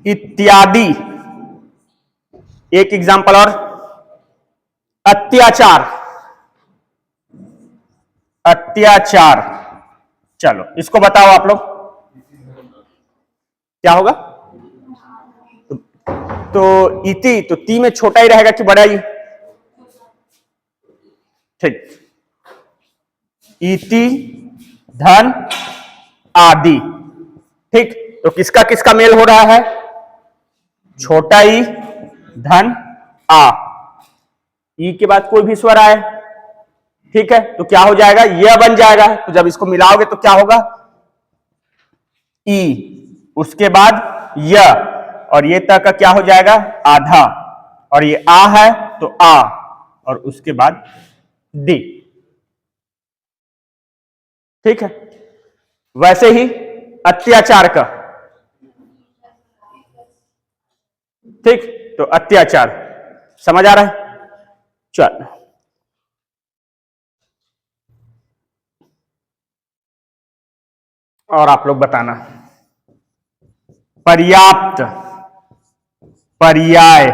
इत्यादि। एक एग्जांपल और, अत्याचार, अत्याचार। चलो इसको बताओ आप लोग क्या होगा। तो इति, तो ती में छोटा ही रहेगा कि बड़ा ही। ठीक, इति धन आदि। ठीक, तो किसका किसका मेल हो रहा है, छोटा ई धन आ, ई के बाद कोई भी स्वर आए। ठीक है, तो क्या हो जाएगा, यह बन जाएगा। तो जब इसको मिलाओगे तो क्या होगा, ई, उसके बाद य, और ये तक का क्या हो जाएगा, आधा, और ये आ है तो आ, और उसके बाद दी। ठीक है, वैसे ही अत्याचार का। ठीक, तो अत्याचार समझ आ रहा है। चल, और आप लोग बताना, पर्याप्त, पर्याय,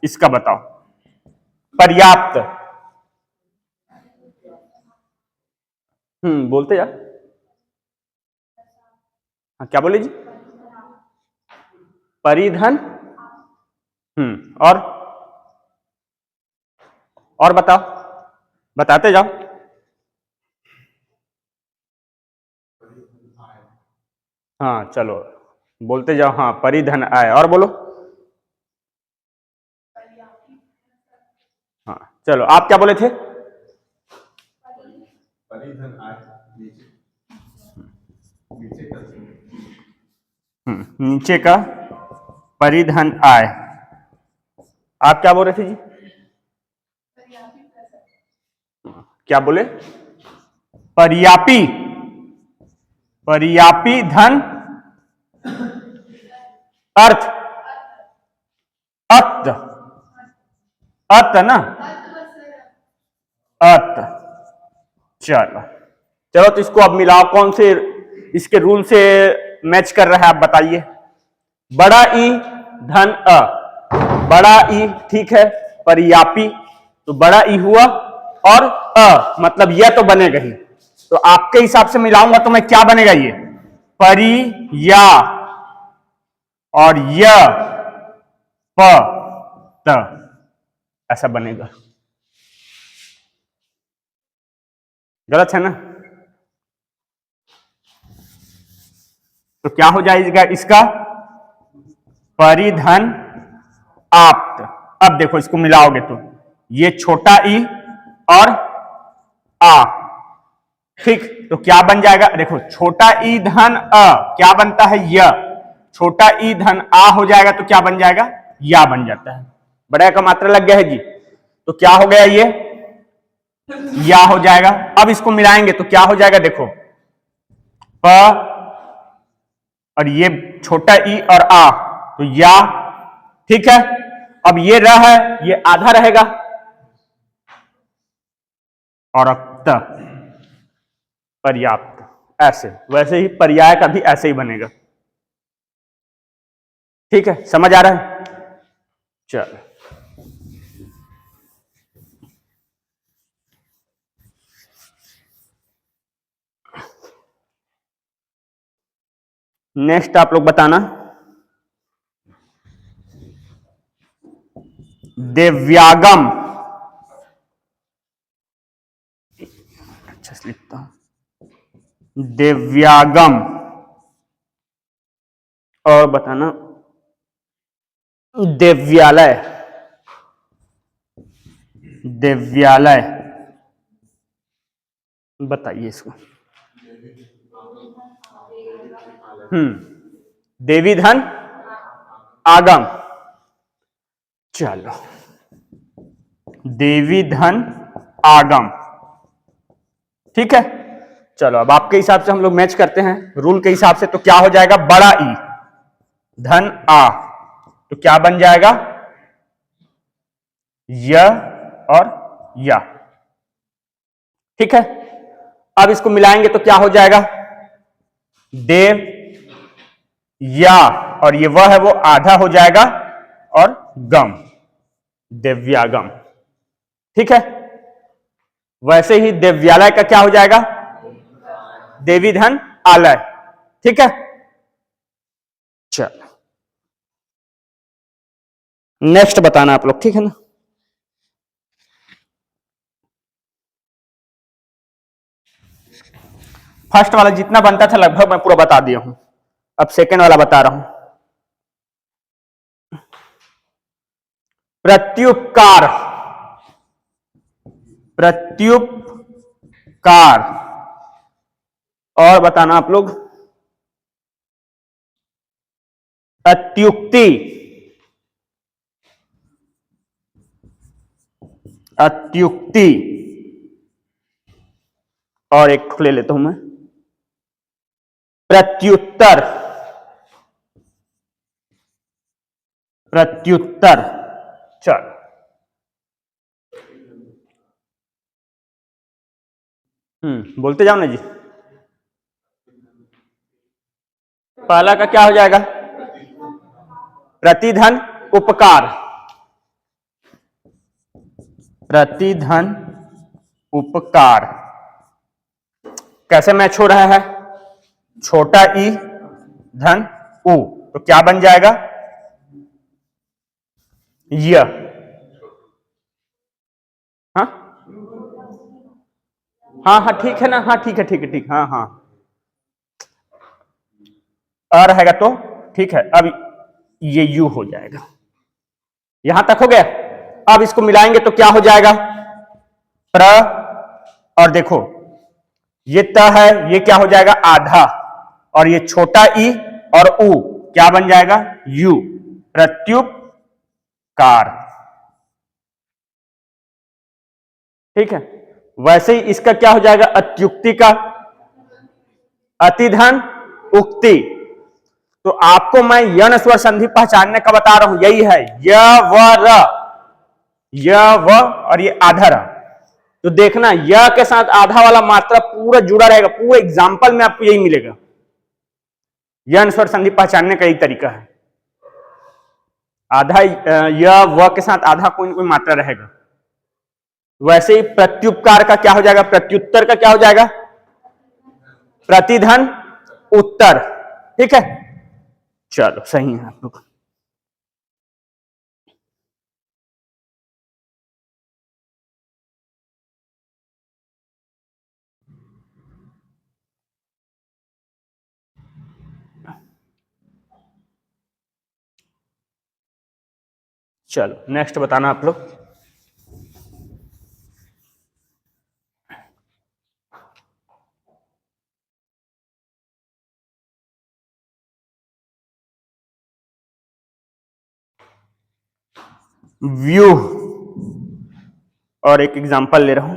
इसका बताओ। पर्याप्त, बोलते यार। हाँ, क्या बोले जी, परिधन। और बताओ, बताते जाओ। हाँ चलो बोलते जाओ। हाँ, परिधन आय, और बोलो। हाँ चलो, आप क्या बोले थे, परिधन आय, नीचे का परिधन आय। आप क्या बोल रहे थे जी, क्या बोले, पर्यापी, पर्यापी धन अर्थ, अत, अत ना, अत। चलो चलो, तो इसको अब मिलाओ, कौन से इसके रूल से मैच कर रहा है आप बताइए। बड़ा ई धन अ, बड़ा ई, ठीक है, पर्यापी, तो बड़ा ई हुआ, और अ मतलब यह तो बनेगा ही। तो आपके हिसाब से मिलाऊंगा तो मैं क्या बनेगा, ये परिया, और य प त, ऐसा बनेगा। गलत है ना, तो क्या हो जाएगा इसका, परिधन आप्त। अब देखो इसको मिलाओगे तो ये छोटा ई और आ, ठीक, तो क्या बन जाएगा, देखो छोटा ई धन अ क्या बनता है, य, छोटा ई धन आ हो जाएगा तो क्या बन जाएगा, या बन जाता है। बड़ा का मात्रा लग गया है जी, तो क्या हो गया, ये या हो जाएगा। अब इसको मिलाएंगे तो क्या हो जाएगा, देखो प, और ये छोटा ई और आ, तो या, ठीक है। अब ये र है, ये आधा रहेगा, और अब त, पर्याप्त। ऐसे, वैसे ही पर्याय का भी ऐसे ही बनेगा। ठीक है, समझ आ रहा है। चल, नेक्स्ट आप लोग बताना, दिव्यागम। अच्छा से लिखता हूं, दिव्यागम। और बताना, दिव्यालय, दिव्यालय। बताइए इसको, देवी धन आगम। चलो, देवी धन आगम, ठीक है। चलो अब आपके हिसाब से हम लोग मैच करते हैं रूल के हिसाब से, तो क्या हो जाएगा, बड़ा ई धन आ, तो क्या बन जाएगा, य और या, ठीक है। अब इसको मिलाएंगे तो क्या हो जाएगा, देव या, और ये वह है वो आधा हो जाएगा, और गम, दिव्यागम। ठीक है, वैसे ही दिव्यालय का क्या हो जाएगा? देवी धन आलय। ठीक है, चल नेक्स्ट बताना आप लोग, ठीक है ना। फर्स्ट वाला जितना बनता था लगभग मैं पूरा बता दिया हूं, अब सेकेंड वाला बता रहा हूं। प्रत्युपकार, प्रत्युपकार, और बताना आप लोग अत्युक्ति, अत्युक्ति, और एक ले लेता हूं मैं, प्रत्युत्तर, प्रत्युत्तर। चल बोलते जाओ ना जी। पहला का क्या हो जाएगा? प्रतिधन उपकार, प्रतिधन उपकार। कैसे मैच हो रहा है? छोटा ई धन उ, तो क्या बन जाएगा? य। हाँ हाँ हाँ ठीक है ना, हाँ ठीक है ठीक है ठीक, हाँ हाँ, अ रहेगा तो ठीक है। अब ये यू हो जाएगा, यहां तक हो गया। अब इसको मिलाएंगे तो क्या हो जाएगा? प्र, और देखो ये त है, ये क्या हो जाएगा? आधा, और ये छोटा ई और उ क्या बन जाएगा? यू, प्रत्युपकार। ठीक है, वैसे ही इसका क्या हो जाएगा? अत्युक्ति का अतिधन उक्ति। तो आपको मैं यण स्वर संधि पहचानने का बता रहा हूं, यही है य व र, य व और ये आधा र। तो देखना य के साथ आधा वाला मात्रा पूरा जुड़ा रहेगा, पूरे एग्जाम्पल में आपको यही मिलेगा। यण स्वर संधि पहचानने का यही तरीका है, आधा य व के साथ आधा कोई ना कोई मात्रा रहेगा। वैसे ही प्रत्युपकार का क्या हो जाएगा? प्रत्युत्तर का क्या हो जाएगा? प्रतिधन उत्तर। ठीक है, चलो सही है आप लोग। चलो नेक्स्ट बताना आप लोग। व्यू, और एक एग्जांपल ले रहा हूं,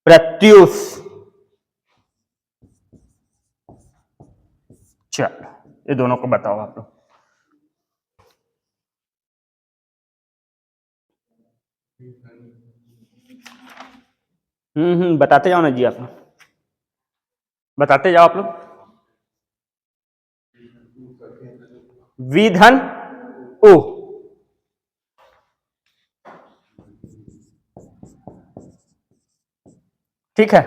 प्रत्यूष। चलो ये दोनों को बताओ आप लोग। बताते जाओ ना जी, आप बताते जाओ आप लोग। विधन उ, ठीक है,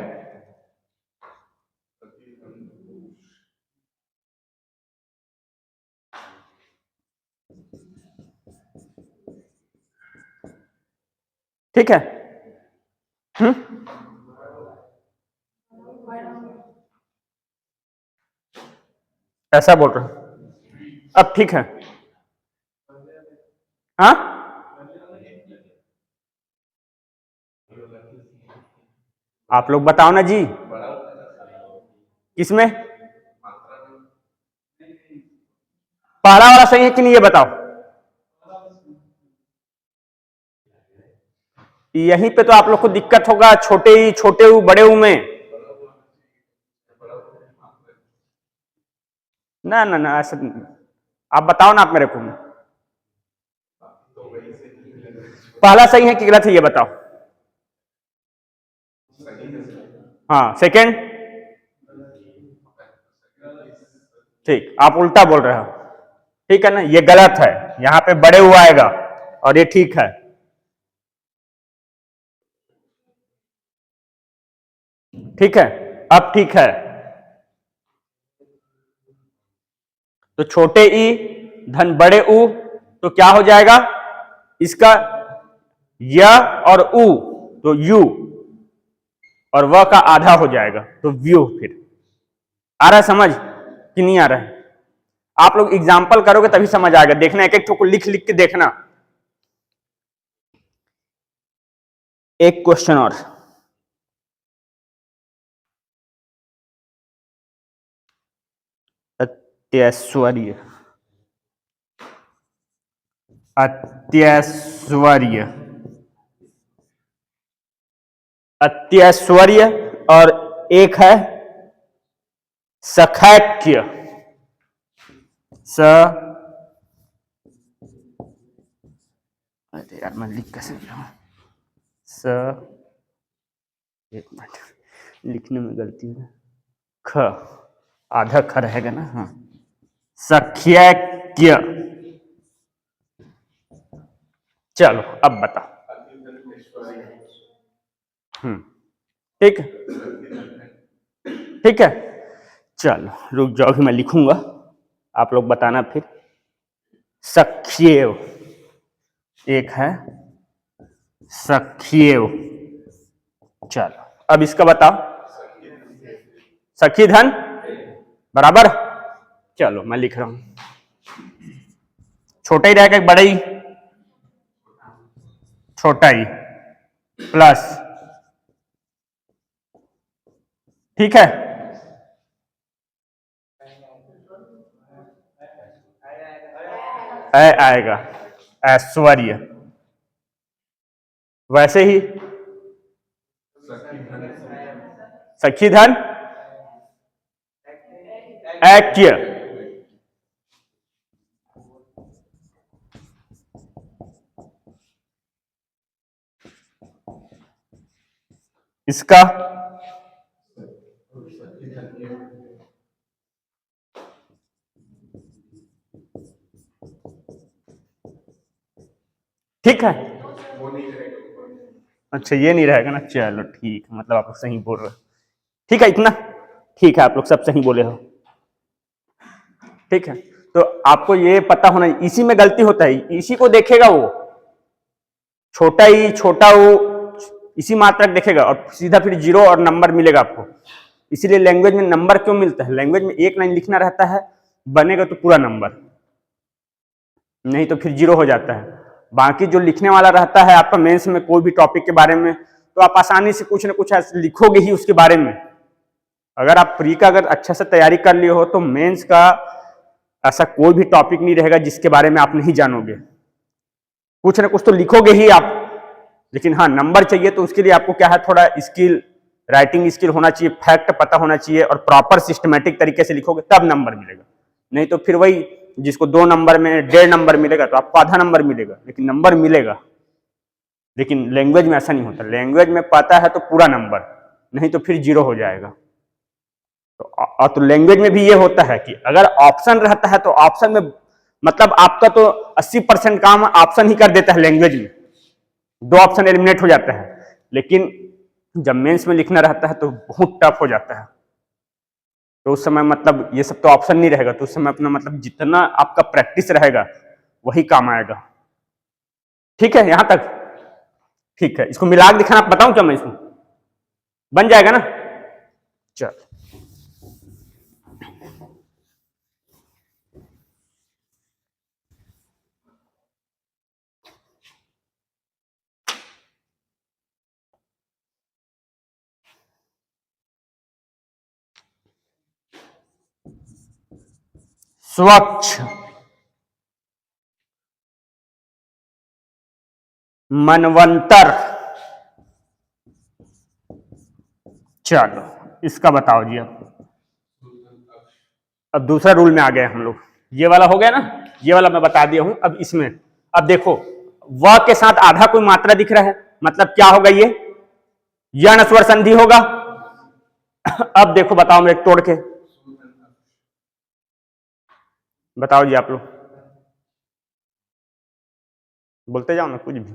ठीक है। ऐसा बोल रहे हो, अब ठीक है। हाँ आप लोग बताओ ना जी, किसमें पहला वाला सही है कि नहीं ये बताओ। यहीं पे तो आप लोग को दिक्कत होगा, छोटे ही छोटे हूं बड़े हूं में। ना ना ना ऐसा, आप बताओ ना, आप मेरे को पहला सही है कि गलत है ये बताओ। हाँ सेकंड, ठीक, आप उल्टा बोल रहे हो, ठीक है ना, ये गलत है, यहां पे बड़े हुआ आएगा और ये ठीक है। ठीक है, अब ठीक है। तो छोटे ई धन बड़े ऊ, तो क्या हो जाएगा इसका, य और उ तो यू, और व का आधा हो जाएगा तो व्यू। फिर आ रहा है समझ कि नहीं आ रहा है? आप लोग एग्जाम्पल करोगे तभी समझ आएगा, देखना एक एक को लिख लिख के देखना। एक क्वेश्चन और, अत्यैश्वर्य, अत्यैश्वर्य, अत्यैश्वर्य, और एक है सखैक्य, स, अरे यार मैं लिख कैसे रहा हूं, स, एक मिनट लिखने में गलती है, ख, आधा ख रहेगा ना, हाँ, सख्यक्य। चलो अब बताओ। ठीक है, ठीक है, चलो रुक जाओ, मैं लिखूंगा, आप लोग बताना फिर। सख्येव, एक है सख्येव। चलो अब इसका बताओ, सखी धन बराबर, चलो मैं लिख रहा हूं, छोटा ही रहेगा बड़ा ही, छोटा ही प्लस, ठीक है, आएगा ऐश्वर्य, वैसे ही सखी धन ऐक्य, इसका ठीक है, अच्छा ये नहीं रहेगा ना, चलो ठीक, मतलब आप लोग सही बोल रहे हो, ठीक है इतना, ठीक है आप लोग सब सही बोले हो, ठीक है। तो आपको ये पता होना, इसी में गलती होता है, इसी को देखेगा वो, छोटा ही छोटा वो इसी मात्रक देखेगा और सीधा फिर जीरो और नंबर मिलेगा आपको। इसीलिए लैंग्वेज में नंबर क्यों मिलता है, लैंग्वेज में एक लाइन लिखना रहता है, बनेगा तो पूरा नंबर, नहीं तो फिर जीरो हो जाता है। बाकी जो लिखने वाला रहता है आपका मेंस में कोई भी टॉपिक के बारे में, तो आप आसानी से कुछ ना कुछ लिखोगे ही उसके बारे में। अगर आप प्री का अगर अच्छा से तैयारी कर लिए हो तो मेंस का ऐसा कोई भी टॉपिक नहीं रहेगा जिसके बारे में आप नहीं जानोगे, कुछ ना कुछ तो लिखोगे ही आप। लेकिन हाँ नंबर चाहिए तो उसके लिए आपको क्या है, थोड़ा स्किल, राइटिंग स्किल होना चाहिए, फैक्ट पता होना चाहिए और प्रॉपर सिस्टमेटिक तरीके से लिखोगे तब नंबर मिलेगा। नहीं तो फिर वही जिसको 2 नंबर में 1.5 नंबर मिलेगा तो आपको आधा नंबर मिलेगा, लेकिन नंबर मिलेगा। लेकिन लैंग्वेज में ऐसा नहीं होता, लैंग्वेज में पता है तो पूरा नंबर, नहीं तो फिर जीरो हो जाएगा। तो लैंग्वेज में भी ये होता है कि अगर ऑप्शन रहता है तो ऑप्शन में मतलब आपका तो 80% काम ऑप्शन ही कर देता है लैंग्वेज में, 2 ऑप्शन एलिमिनेट हो जाता है। लेकिन जब मेंस में लिखना रहता है तो बहुत टफ हो जाता है, तो उस समय मतलब ये सब तो ऑप्शन नहीं रहेगा, तो उस समय अपना मतलब जितना आपका प्रैक्टिस रहेगा वही काम आएगा। ठीक है यहां तक, ठीक है। इसको मिला के दिखाना बताऊं क्या मैं, इसमें बन जाएगा ना, चल स्वच्छ, मनवंतर, चलो इसका बताओ जी। अब दूसरा रूल में आ गए हम लोग, ये वाला हो गया ना, ये वाला मैं बता दिया हूं। अब इसमें अब देखो व के साथ आधा कोई मात्रा दिख रहा है, मतलब क्या होगा ये, यण स्वर संधि होगा। अब देखो बताओ मेरे तोड़ के, बताओ जी आप लोग, बोलते जाओ ना कुछ भी।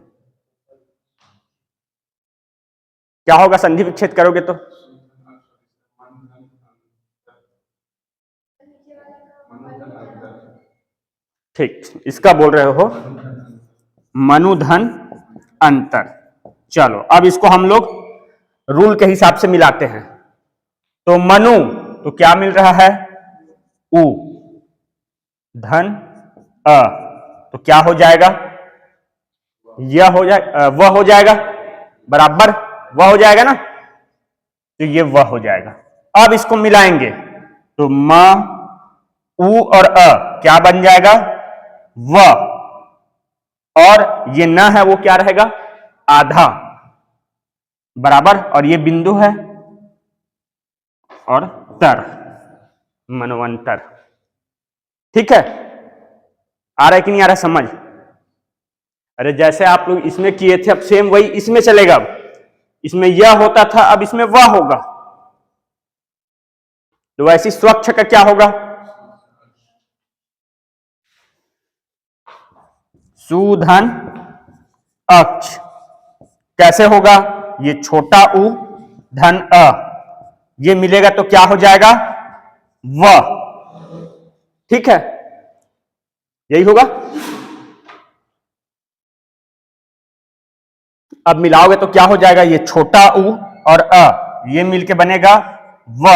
क्या होगा संधि विच्छेद करोगे तो? ठीक, इसका बोल रहे हो मनुधन अंतर। चलो अब इसको हम लोग रूल के हिसाब से मिलाते हैं। तो मनु तो क्या मिल रहा है? उ धन अ, तो क्या हो जाएगा? यह हो जाए, वह हो जाएगा, बराबर वह हो जाएगा ना, तो ये वह हो जाएगा। अब इसको मिलाएंगे तो म उ और अ क्या बन जाएगा? व, और ये न है वो क्या रहेगा? आधा, बराबर, और ये बिंदु है और तर, मनवंतर। ठीक है, आ रहा है कि नहीं आ रहा समझ? अरे जैसे आप लोग इसमें किए थे, अब सेम वही इसमें चलेगा। अब इसमें यह होता था, अब इसमें वह होगा। तो वैसे स्वच्छ का क्या होगा? सुधन अक्ष। कैसे होगा? ये छोटा उ धन अ, ये मिलेगा तो क्या हो जाएगा? व। ठीक है, यही होगा। अब मिलाओगे तो क्या हो जाएगा? ये छोटा उ और अ ये मिलके बनेगा व,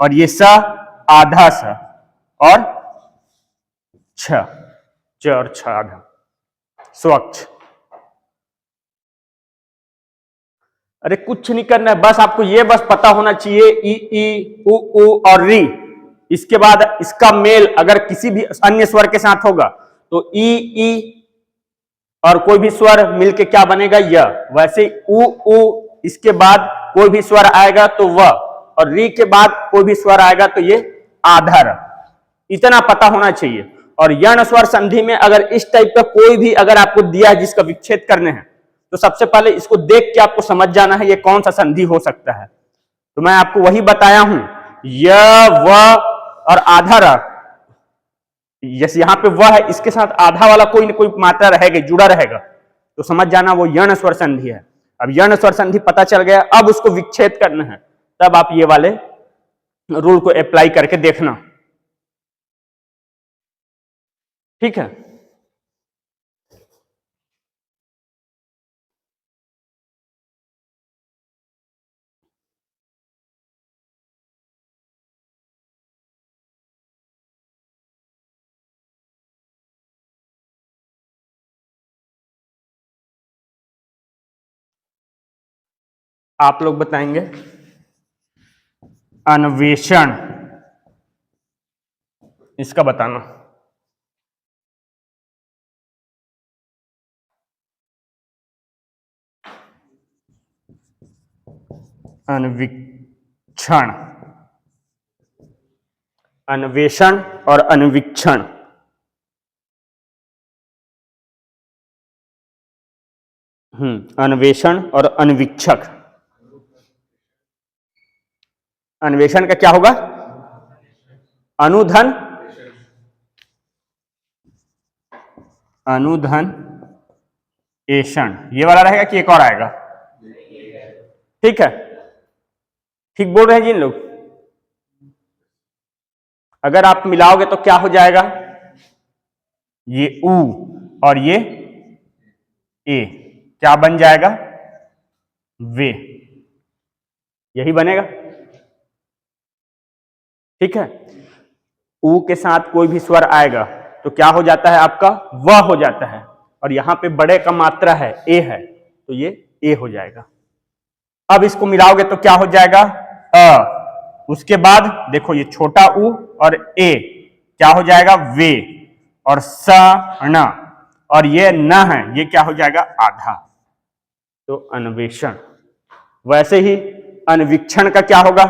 और ये स आधा स और छ, च और छ आधा, स्वच्छ। अरे कुछ नहीं करना है, बस आपको ये बस पता होना चाहिए ई ई उ और री। इसके बाद इसका मेल अगर किसी भी अन्य स्वर के साथ होगा तो ई और कोई भी स्वर मिलके क्या बनेगा? य। वैसे उ इसके बाद कोई भी स्वर आएगा तो व, और री के बाद कोई भी स्वर आएगा तो ये आधर। इतना पता होना चाहिए। और यण स्वर संधि में अगर इस टाइप का कोई भी अगर आपको दिया है जिसका विच्छेद करने हैं, तो सबसे पहले इसको देख के आपको समझ जाना है ये कौन सा संधि हो सकता है। तो मैं आपको वही बताया हूं, य व और आधा र, जैसे यहां पे वह है, इसके साथ आधा वाला कोई ना कोई मात्रा रहेगा, जुड़ा रहेगा, तो समझ जाना वो यण स्वर संधि है। अब यण स्वर संधि पता चल गया, अब उसको विच्छेद करना है, तब आप ये वाले रूल को अप्लाई करके देखना। ठीक है, आप लोग बताएंगे अन्वेषण, इसका बताना। अन्वीक्षण, अन्वेषण और अन्वीक्षण। अन्वेषण और अन्वीक्षक। अन्वेषण का क्या होगा? अनुधन, अनुधन एषण, ये वाला रहेगा कि एक और आएगा? ठीक है, ठीक बोल रहे हैं जिन लोग। अगर आप मिलाओगे तो क्या हो जाएगा? ये उ और ये ए क्या बन जाएगा? वे, यही बनेगा। ठीक है, उ के साथ कोई भी स्वर आएगा तो क्या हो जाता है आपका? वह हो जाता है, और यहां पे बड़े का मात्रा है ए है, तो ये ए हो जाएगा। अब इसको मिलाओगे तो क्या हो जाएगा? अ, उसके बाद देखो ये छोटा उ और ए क्या हो जाएगा? वे, और स न, और ये न है, ये क्या हो जाएगा? आधा, तो अन्वेषण। वैसे ही अन्वीक्षण का क्या होगा?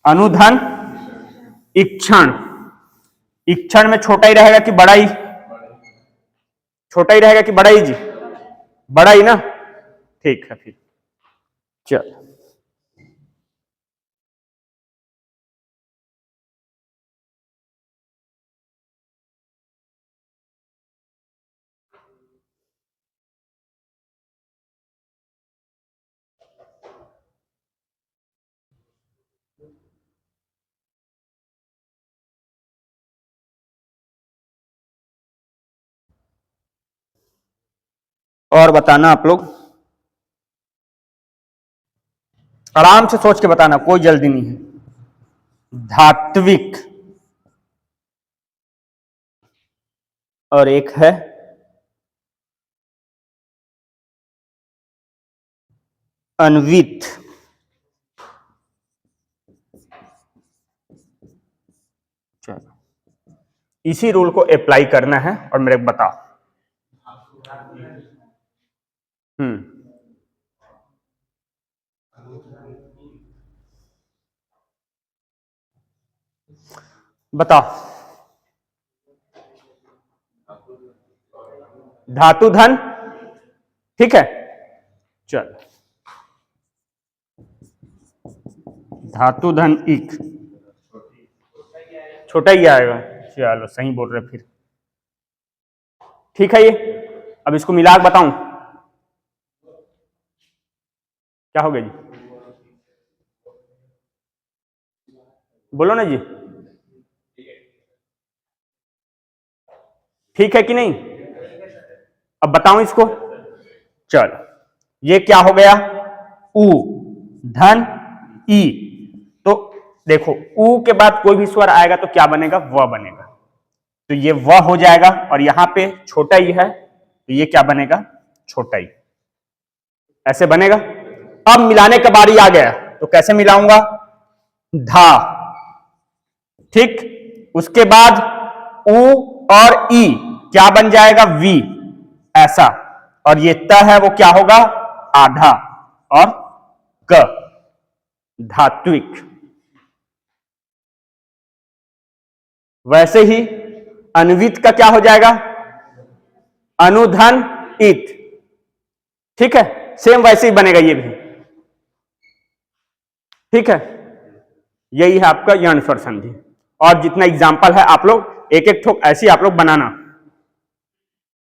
अनुधन इक्षण। इक्षण में छोटा ही रहेगा कि बड़ा ही? छोटा ही रहेगा कि बड़ा ही जी? बड़ा ही ना। ठीक है, फिर चल। और बताना आप लोग, आराम से सोच के बताना, कोई जल्दी नहीं है। धात्विक और एक है अन्वित। चलो, इसी रूल को अप्लाई करना है और मेरे को बताओ। बताओ। धातु धन, ठीक है। चल, धातु धन इक, छोटा ही आएगा। चलो सही बोल रहे फिर, ठीक है। ये अब इसको मिला के बताऊं क्या हो गया जी, बोलो ना जी, ठीक है कि नहीं? अब बताऊं इसको। चलो, ये क्या हो गया, उ धन ई। तो देखो, उ के बाद कोई भी स्वर आएगा तो क्या बनेगा, व बनेगा। तो ये व हो जाएगा, और यहां पे छोटा ई है तो ये क्या बनेगा, छोटा ई। ऐसे बनेगा। अब मिलाने का बारी आ गया, तो कैसे मिलाऊंगा, धा, ठीक। उसके बाद उ और ई क्या बन जाएगा, वी, ऐसा। और ये त है वो क्या होगा, आधा, और क, धात्विक। वैसे ही अन्वित का क्या हो जाएगा, अनुधन इत, ठीक है। सेम वैसे ही बनेगा ये भी, ठीक है। यही है आपका यण स्वर संधि। और जितना एग्जाम्पल है आप लोग एक एक ठोक ऐसे आप लोग बनाना,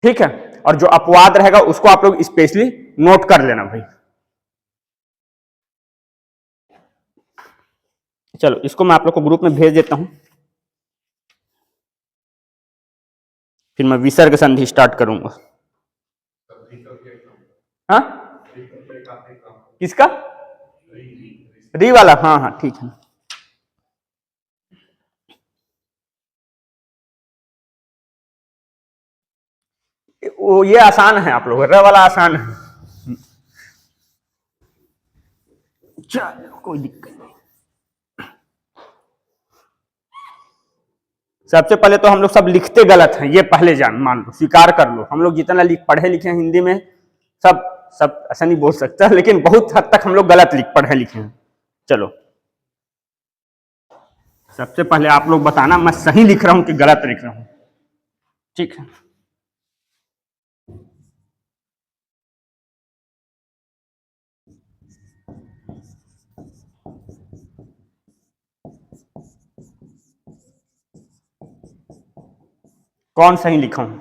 ठीक है। और जो अपवाद रहेगा उसको आप लोग स्पेशली नोट कर लेना भाई। चलो, इसको मैं आप लोग को ग्रुप में भेज देता हूं, फिर मैं विसर्ग संधि स्टार्ट करूंगा। हाँ, किसका, री वाला, हाँ हाँ ठीक है। वो ये आसान है, आप लोग र वाला आसान है। चलो, कोई दिक्कत नहीं। सबसे पहले तो हम लोग सब लिखते गलत हैं, ये पहले मान लो, स्वीकार कर लो। हम लोग जितना पढ़े लिखे हैं हिंदी में, सब सब ऐसा नहीं बोल सकता, लेकिन बहुत हद तक हम लोग गलत पढ़े लिखे हैं। चलो, सबसे पहले आप लोग बताना मैं सही लिख रहा हूं कि गलत लिख रहा हूं, ठीक है। कौन सही लिखा हूं,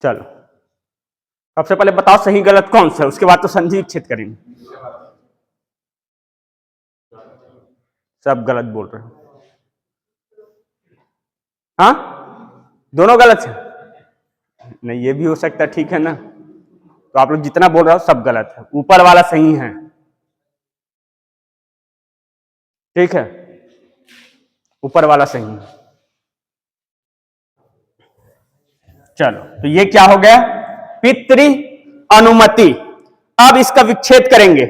चलो सबसे पहले बताओ सही गलत कौन सा है, उसके बाद तो संधि विच्छेद करेंगे। सब गलत बोल रहे हो, हाँ, दोनों गलत है। नहीं, ये भी हो सकता है, ठीक है ना। तो आप लोग जितना बोल रहे हो सब गलत है, ऊपर वाला सही है, ठीक है। ऊपर वाला सही है। चलो, तो ये क्या हो गया, पितृ अनुमति। अब इसका विच्छेद करेंगे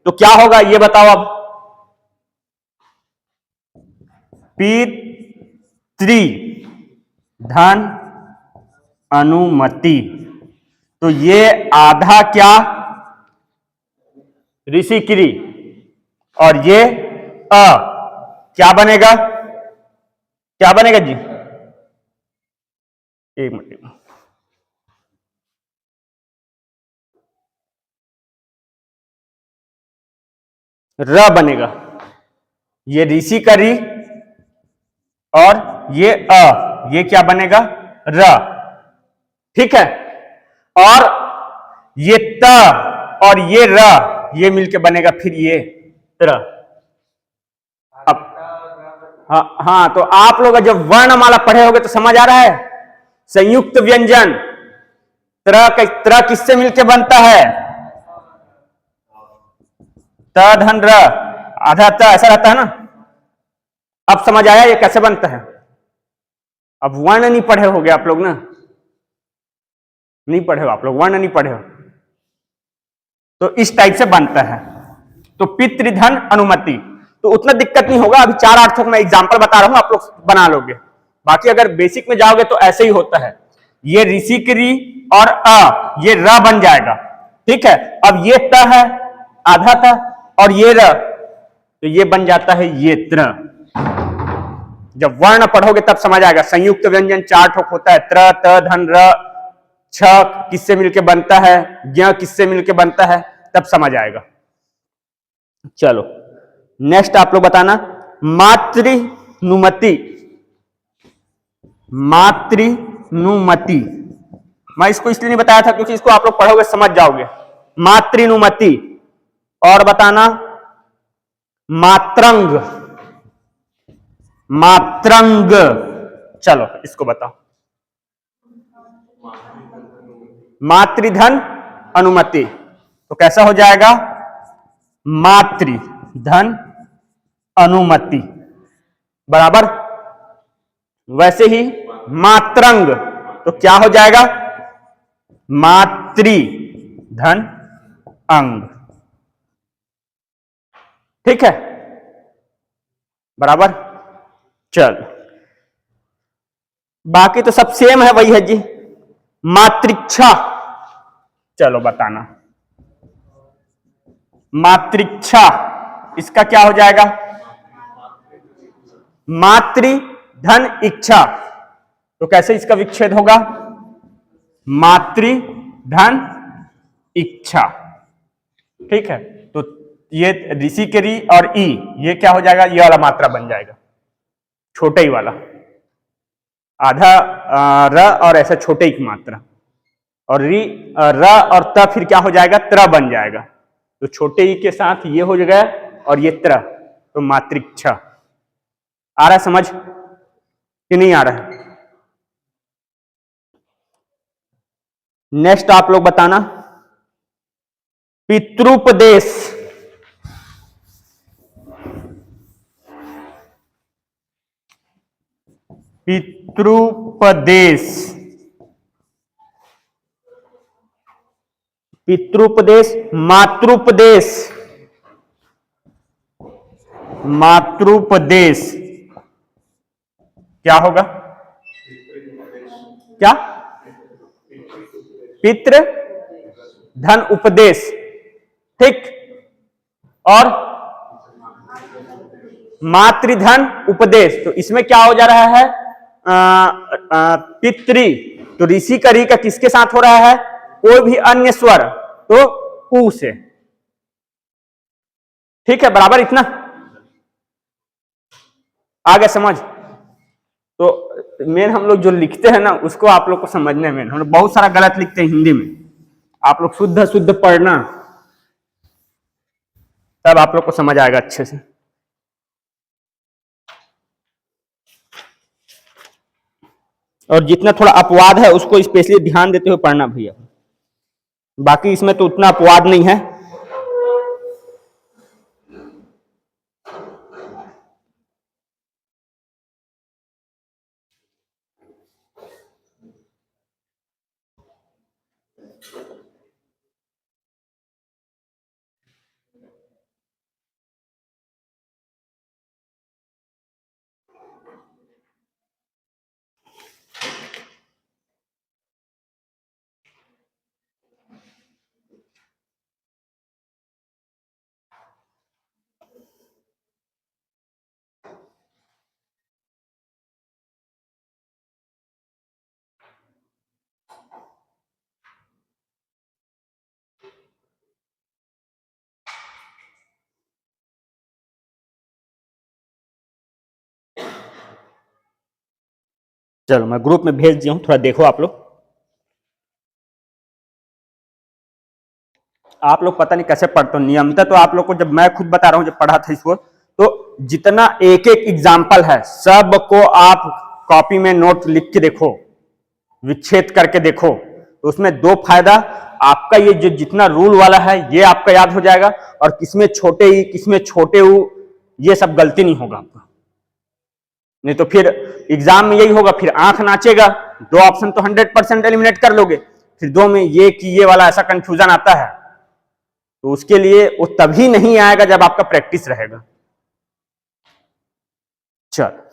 तो क्या होगा, ये बताओ अब। पितृ धन अनुमति, तो ये आधा क्या, ऋषिक्री, और ये अ क्या बनेगा, क्या बनेगा जी, एक मिनट, र बनेगा। ये ऋषि का री, और ये अ, ये क्या बनेगा, र, ठीक है। और ये त और ये र, ये मिलके बनेगा फिर ये त्र। अब हाँ हाँ, तो आप लोग जब वर्णमाला पढ़े होगे तो समझ आ रहा है। संयुक्त व्यंजन त्र किससे मिलके बनता है? त धन र, आधा त, ऐसा रहता है ना। अब समझ आया ये कैसे बनता है। अब वर्ण नहीं पढ़े होगे आप लोग ना, नहीं पढ़े हो आप लोग, वर्ण नहीं पढ़े हो, तो इस टाइप से बनता है। तो पितृधन अनुमति, तो उतना दिक्कत नहीं होगा। अभी 4 अर्थों में एग्जांपल बता रहा हूं, आप लोग बना लोगे। बाकी अगर बेसिक में जाओगे तो ऐसे ही होता है। ये ऋषि की री और अ, ये र बन जाएगा। ठीक है, अब ये त है आधा था और ये र, तो ये बन जाता है ये त्र। जब वर्ण पढ़ोगे तब समझ आएगा। संयुक्त व्यंजन 4 ठोक होता है, त्र त धन र, छ किससे मिलके बनता है, ज्ञ किससे मिलके बनता है, तब समझ आएगा। चलो नेक्स्ट आप लोग बताना, मातृनुमति। मातृनुमति, मैं इसको इसलिए नहीं बताया था क्योंकि इसको आप लोग पढ़ोगे समझ जाओगे। मातृनुमति। और बताना मात्रंग। मात्रंग, चलो इसको बताओ। मातृधन अनुमति, तो कैसा हो जाएगा? मातृधन अनुमति बराबर। वैसे ही मात्रंग, तो क्या हो जाएगा? मातृधन अंग। ठीक है, बराबर। चल बाकी तो सब सेम है, वही है जी। मातृक्षा, चलो बताना। मातृक्षा, इसका क्या हो जाएगा? मातृ धन इच्छा, तो कैसे इसका विच्छेद होगा? मातृ धन इच्छा। ठीक है, तो ये ऋषि के री और ई, ये क्या हो जाएगा? ये वाला मात्रा बन जाएगा, छोटे ही वाला, आधा र और ऐसा छोटे की मात्रा। और री र और त फिर क्या हो जाएगा? त्र बन जाएगा। तो छोटे ई के साथ ये हो जाएगा और ये त्र, तो मातृक्षा। आ रहा है समझ कि नहीं आ रहा है? नेक्स्ट आप लोग बताना, पितृपदेश। पितृपदेश, पितृपदेश, मातृपदेश। मातृपदेश क्या होगा? क्या? पितृ धन उपदेश। ठीक, और मातृधन उपदेश, तो इसमें क्या हो जा रहा है? पितृ, तो ऋषि का री का किसके साथ हो रहा है? कोई भी अन्य स्वर, तो उ से। ठीक है, बराबर। इतना आगे समझ। तो मेन हम लोग जो लिखते हैं ना, उसको आप लोग को समझने में, हम लोग बहुत सारा गलत लिखते हैं हिंदी में। आप लोग शुद्ध शुद्ध पढ़ना, तब आप लोग को समझ आएगा अच्छे से। और जितना थोड़ा अपवाद है उसको स्पेशली ध्यान देते हुए पढ़ना भैया। बाकी इसमें तो उतना अपवाद नहीं है। चलो मैं ग्रुप में भेज दिया हूं, थोड़ा देखो आप लोग। आप लोग पता नहीं कैसे पढ़ते हो, नियमता तो आप लोग को, जब मैं खुद बता रहा हूं, जब पढ़ा था इसको, तो जितना एक एक एग्जाम्पल है सबको आप कॉपी में नोट लिख के देखो, विच्छेद करके देखो, तो उसमें दो फायदा, आपका ये जो जितना रूल वाला है ये आपका याद हो जाएगा, और किसमें छोटे ई किसमें छोटे ऊ ये सब गलती नहीं होगा आपका। नहीं तो फिर एग्जाम में यही होगा, फिर आंख नाचेगा, दो ऑप्शन तो 100% एलिमिनेट कर लोगे, फिर दो में ये कि ये वाला ऐसा कंफ्यूजन आता है, तो उसके लिए वो तभी नहीं आएगा जब आपका प्रैक्टिस रहेगा। चल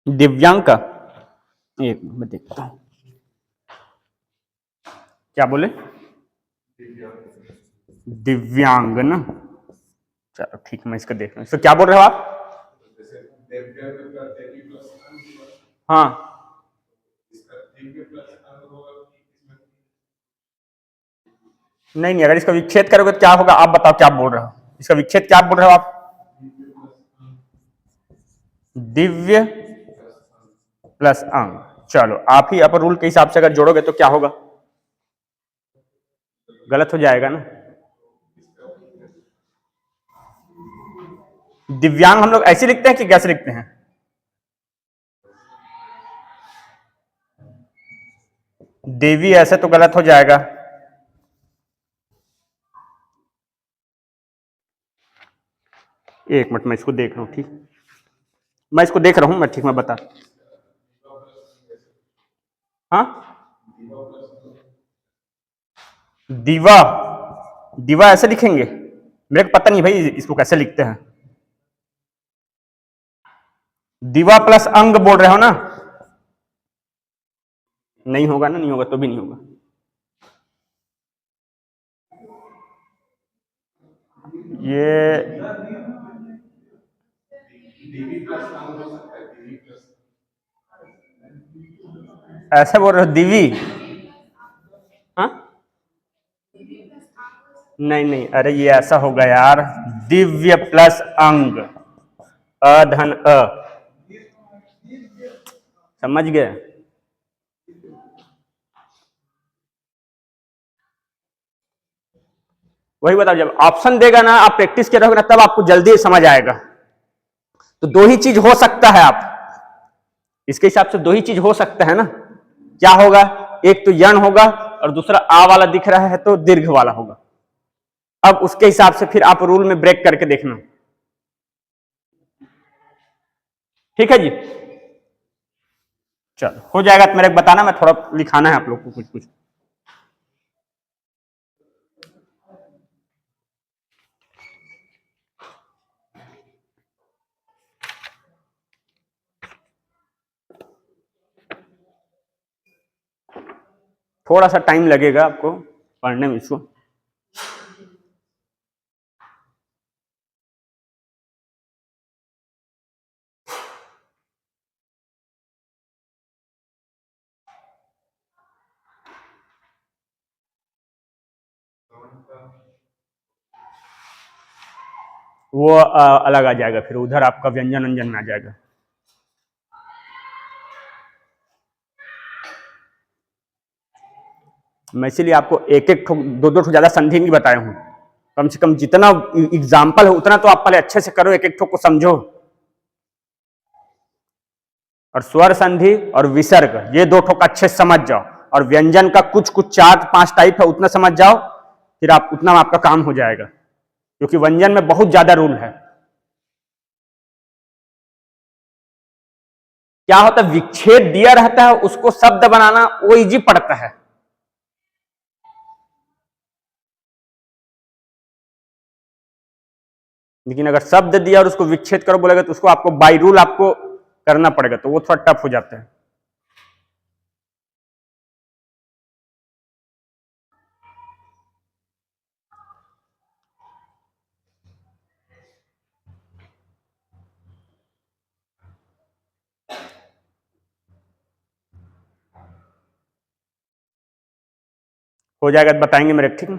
दिव्यांग का एक मैं देखता हूं क्या बोले, दिव्यांग ना, चलो ठीक है मैं इसका देख रहा हूँ, इसको क्या बोल रहे हो आप। हाँ नहीं नहीं, अगर इसका विच्छेद करोगे तो क्या होगा, आप बताओ क्या बोल रहे हो, इसका विच्छेद क्या बोल रहे हो आप? दिव्य प्लस अंग। चलो आप ही अपर रूल के हिसाब से अगर जोड़ोगे तो क्या होगा, गलत हो जाएगा ना। दिव्यांग हम लोग ऐसे लिखते हैं कि कैसे लिखते हैं? देवी ऐसे तो गलत हो जाएगा। एक मिनट मैं इसको देख रहा हूं, ठीक, मैं इसको देख रहा हूं, मैं ठीक मैं बता। हाँ, दीवा, दीवा ऐसे लिखेंगे? मेरे को पता नहीं भाई इसको कैसे लिखते हैं। दीवा प्लस अंग बोल रहे हो ना? नहीं होगा ना, नहीं होगा तो भी नहीं होगा। ये ऐसे बोल रहे हो दिवी? हाँ, नहीं नहीं, अरे ये ऐसा होगा यार, दिव्य प्लस अंग, अधन अ, समझ गए? वही बताओ, जब ऑप्शन देगा ना, आप प्रैक्टिस के रहोगे ना, तब आपको जल्दी समझ आएगा। तो दो ही चीज हो सकता है, आप इसके हिसाब से दो ही चीज हो सकता है ना। क्या होगा, एक तो यण होगा और दूसरा आ वाला दिख रहा है तो दीर्घ वाला होगा। अब उसके हिसाब से फिर आप रूल में ब्रेक करके देखना। ठीक है जी, चलो हो जाएगा तो मेरे को बताना, मैं थोड़ा लिखाना है आप लोग को कुछ कुछ। थोड़ा सा टाइम लगेगा आपको पढ़ने में इसको। वो अलग आ जाएगा, फिर उधर आपका व्यंजन व्यंजन में आ जाएगा। मैं इसीलिए आपको एक एक दो दो ज्यादा संधि नहीं बताया हूं। कम से कम जितना एग्जाम्पल है उतना तो आप पहले अच्छे से करो, एक एक ठोक को समझो। और स्वर संधि और विसर्ग ये दो ठोक अच्छे से समझ जाओ, और व्यंजन का कुछ कुछ चार पांच टाइप है उतना समझ जाओ, फिर आप उतना आपका काम हो जाएगा, क्योंकि व्यंजन में बहुत ज्यादा रूल है। क्या होता है, विच्छेद दिया रहता है, उसको शब्द बनाना वो इजी पड़ता है। लेकिन अगर शब्द दिया और उसको विच्छेद करो बोलेगा तो उसको आपको बाई रूल आपको करना पड़ेगा, तो वो थोड़ा टफ हो जाता है। हो जाएगा तो बताएंगे मेरे, ठीक है।